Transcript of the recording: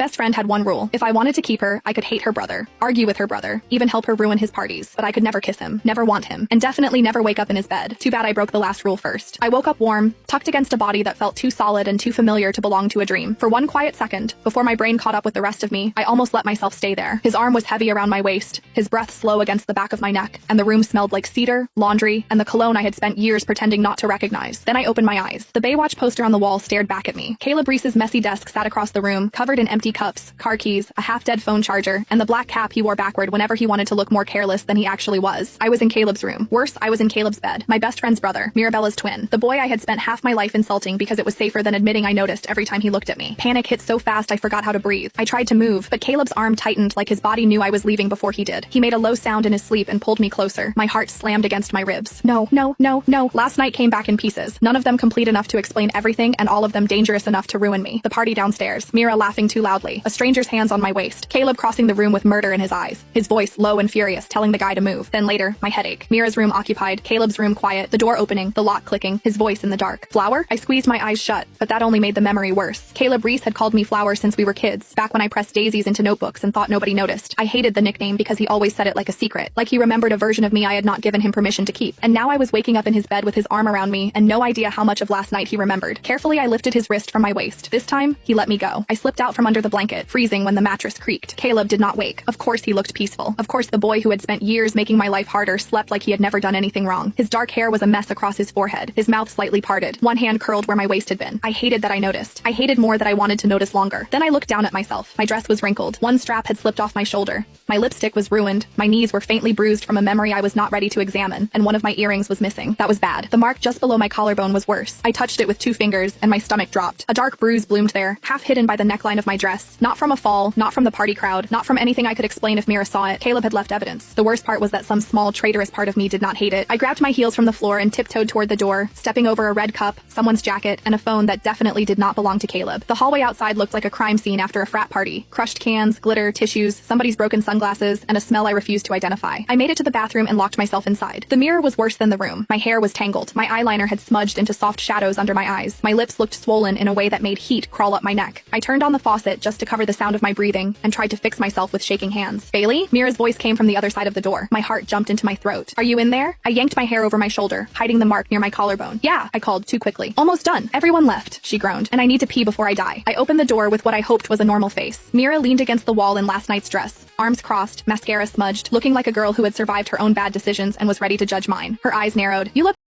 best friend had one rule. If I wanted to keep her, I could hate her brother, argue with her brother, even help her ruin his parties, but I could never kiss him, never want him, and definitely never wake up in his bed. Too bad I broke the last rule first. I woke up warm, tucked against a body that felt too solid and too familiar to belong to a dream. For one quiet second, before my brain caught up with the rest of me, I almost let myself stay there. His arm was heavy around my waist, his breath slow against the back of my neck, and the room smelled like cedar, laundry, and the cologne I had spent years pretending not to recognize. Then I opened my eyes. The Baywatch poster on the wall stared back at me. Caleb Reese's messy desk sat across the room, covered in empty cups, car keys, a half-dead phone charger, and the black cap he wore backward whenever he wanted to look more careless than he actually was. I was in Caleb's room. Worse, I was in Caleb's bed. My best friend's brother, Mirabella's twin. The boy I had spent half my life insulting because it was safer than admitting I noticed every time he looked at me. Panic hit so fast I forgot how to breathe. I tried to move, but Caleb's arm tightened like his body knew I was leaving before he did. He made a low sound in his sleep and pulled me closer. My heart slammed against my ribs. No, no, no, no. Last night came back in pieces. None of them complete enough to explain everything, and all of them dangerous enough to ruin me. The party downstairs. Mira laughing too loudly. A stranger's hands on my waist. Caleb crossing the room with murder in his eyes. His voice low and furious, telling the guy to move. Then later, my headache. Mira's room occupied. Caleb's room quiet. The door opening. The lock clicking. His voice in the dark. Flower? I squeezed my eyes shut, but that only made the memory worse. Caleb Reese had called me Flower since we were kids, back when I pressed daisies into notebooks and thought nobody noticed. I hated the nickname because he always said it like a secret, like he remembered a version of me I had not given him permission to keep. And now I was waking up in his bed with his arm around me and no idea how much of last night he remembered. Carefully, I lifted his wrist from my waist. This time, he let me go. I slipped out from under the blanket, freezing when the mattress creaked. Caleb did not wake. Of course he looked peaceful. Of course the boy who had spent years making my life harder slept like he had never done anything wrong. His dark hair was a mess across his forehead, his mouth slightly parted, one hand curled where my waist had been. I hated that I noticed. I hated more that I wanted to notice longer. Then I looked down at myself. My dress was wrinkled. One strap had slipped off my shoulder. My lipstick was ruined. My knees were faintly bruised from a memory I was not ready to examine, and one of my earrings was missing. That was bad. The mark just below my collarbone was worse. I touched it with 2 fingers, and my stomach dropped. A dark bruise bloomed there, half hidden by the neckline of my dress. Not from a fall, not from the party crowd, not from anything I could explain if Mira saw it. Caleb had left evidence. The worst part was that some small, traitorous part of me did not hate it. I grabbed my heels from the floor and tiptoed toward the door, stepping over a red cup, someone's jacket, and a phone that definitely did not belong to Caleb. The hallway outside looked like a crime scene after a frat party. Crushed cans, glitter, tissues, somebody's broken sunglasses, and a smell I refused to identify. I made it to the bathroom and locked myself inside. The mirror was worse than the room. My hair was tangled. My eyeliner had smudged into soft shadows under my eyes. My lips looked swollen in a way that made heat crawl up my neck. I turned on the faucet just to cover the sound of my breathing and tried to fix myself with shaking hands. Bailey? Mira's voice came from the other side of the door. My heart jumped into my throat. Are you in there? I yanked my hair over my shoulder, hiding the mark near my collarbone. Yeah, I called too quickly. Almost done. Everyone left, she groaned, and I need to pee before I die. I opened the door with what I hoped was a normal face. Mira leaned against the wall in last night's dress, arms crossed, mascara smudged, looking like a girl who had survived her own bad decisions and was ready to judge mine. Her eyes narrowed. You look